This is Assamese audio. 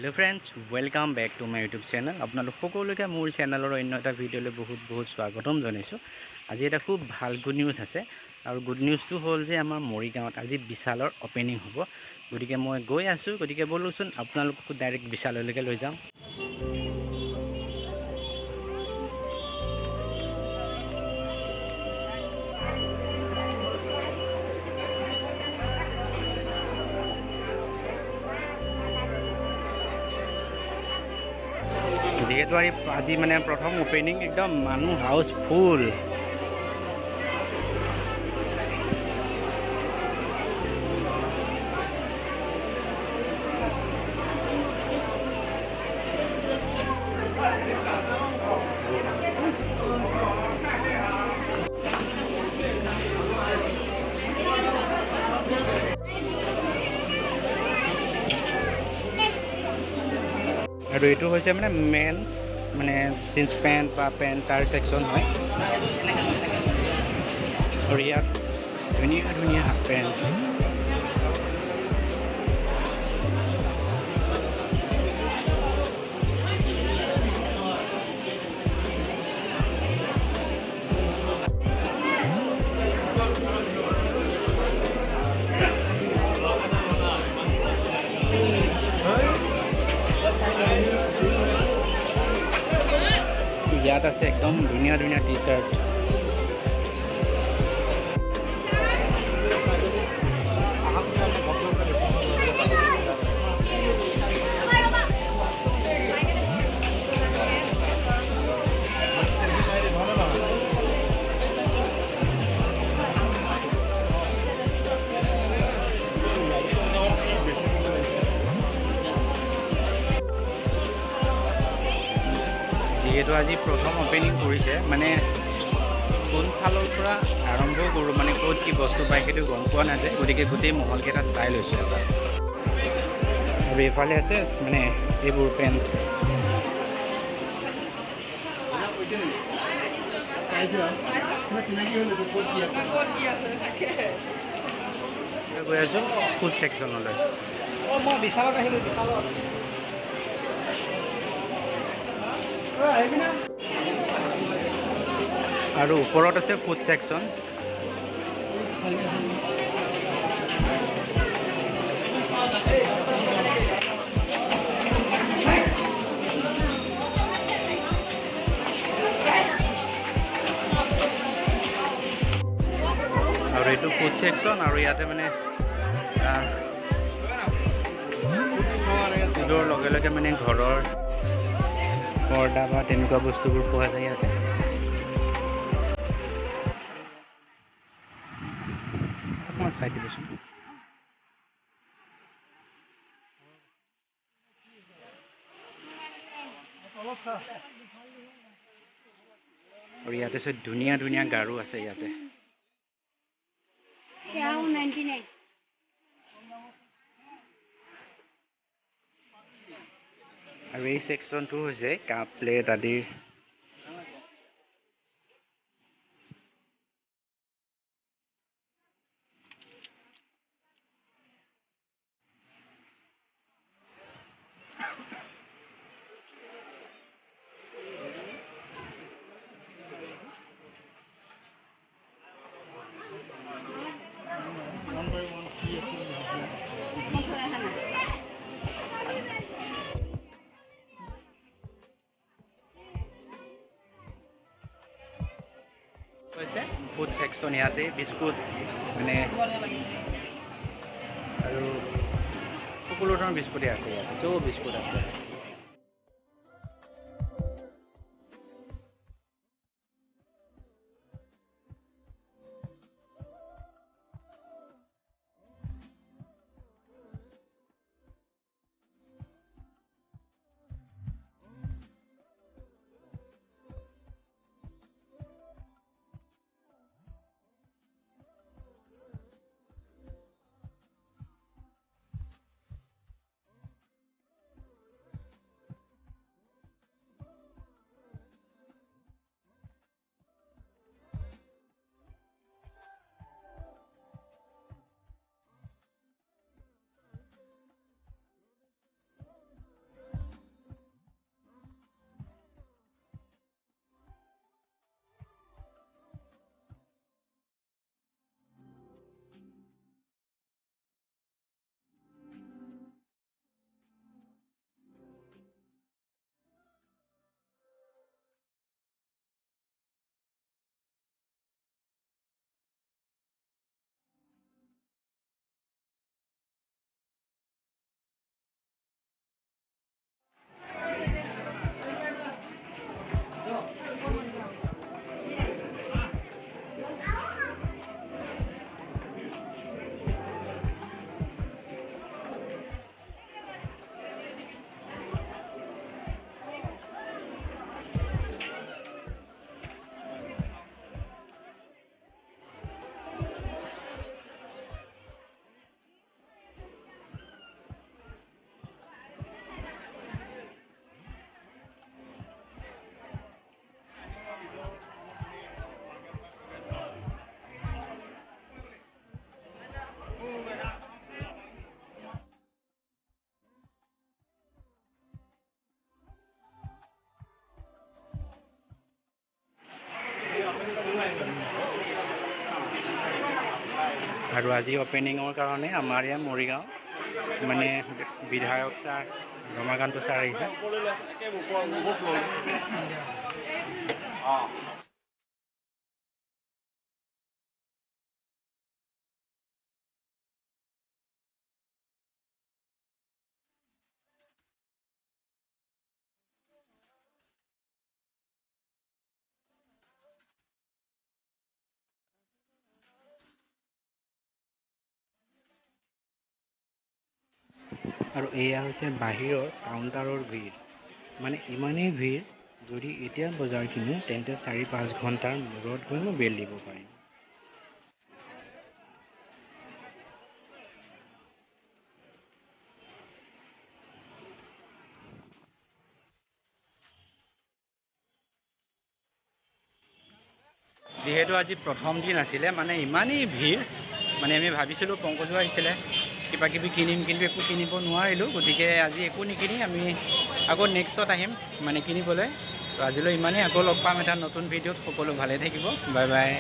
Hello friends welcome back to my YouTube channel आपलोक सकलोके मोर चैनलर अन्य एटा भिडिओले बहुत बहुत स्वागतम जनाइछो। आज एटा खूब भाल गुड निউজ आछे और गुड निউজটো हल जे आमार मरिगाँवत आज विशालर ओपेनिंग हबो। गतिके मैं गई आसो, गतिके बोलोचोन आपनालोकको डाइरेक्ट विशालলৈके লৈ যাওঁ। যিহেতু আজি মানে প্ৰথম ওপেনিং একদম মানুহ হাউসফুল। और ये मैं मेन्स माने जीन्स पेंट बा पेंटार सेक्शन है और इतना धुनिया धुनिया हाफ पेंट আছে एकदम धुनिया धुनिया टी शार्ट যিহেতু আজি প্ৰথম ওপেনিং কৰিছে মানে কোন ফালৰ পৰা আৰম্ভ কৰোঁ মানে ক'ত কি বস্তু পায় সেইটো গম পোৱা নাযায়, গতিকে গোটেই মহলকেইটা চাই লৈছোঁ এবাৰ। আৰু এইফালে আছে মানে এইবোৰ পেণ্ট গৈ আছোঁ ফুড ছেকশ্যনলৈ। মই বিশালত আহিলোঁ, বিশালত और ऊपर আছে फूड सेक्शन। और ये फूड सेक्शन और इते मैंने फूडर लगे लगे मैंने घर पर्दा बा तेनुका बस्तुबोर पोৱা যায় ইয়াতে। মই চাই দিবচোন। और ইয়াতে সব ধুনিয়া ধুনিয়া গাৰু আছে ইয়াতে। और এই সেকশনটো হৈছে কাপ প্লেট আদিৰ। फूड सेक्शन इते बिस्कुट मैंने और सकलो धৰণৰ बिस्कुटे আছে ইয়াতে, सब बिस्कुट আছে। আৰু আজি অপেনিঙৰ কাৰণে আমাৰ ইয়াৰ মৰিগাঁও মানে বিধায়ক ছাৰ ৰমাকান্ত ছাৰ আহিছে। আৰু এয়া হৈছে বাহিৰৰ কাউণ্টাৰৰ ভিৰ, মানে ইমানেই ভিৰ, যদি এতিয়া বজাৰ কিনো তেন্তে 4-5 ঘণ্টাৰ মূৰত গৈ মই বিল দিব পাৰিম। যিহেতু আজি প্ৰথম দিন আছিলে, মানে ইমানেই ভিৰ, মানে আমি ভাবিছিলোঁ পংকজো আহিছিলে কিবা কিবি কিনিম, কিন্তু একো কিনিব নোৱাৰিলোঁ। গতিকে আজি একো নিকিনি আমি আকৌ নেক্সটত আহিম মানে কিনিবলৈ। তো আজিলৈ ইমানেই, আকৌ লগ পাম এটা নতুন ভিডিঅ'ত। সকলো ভালে থাকিব, বাই বাই।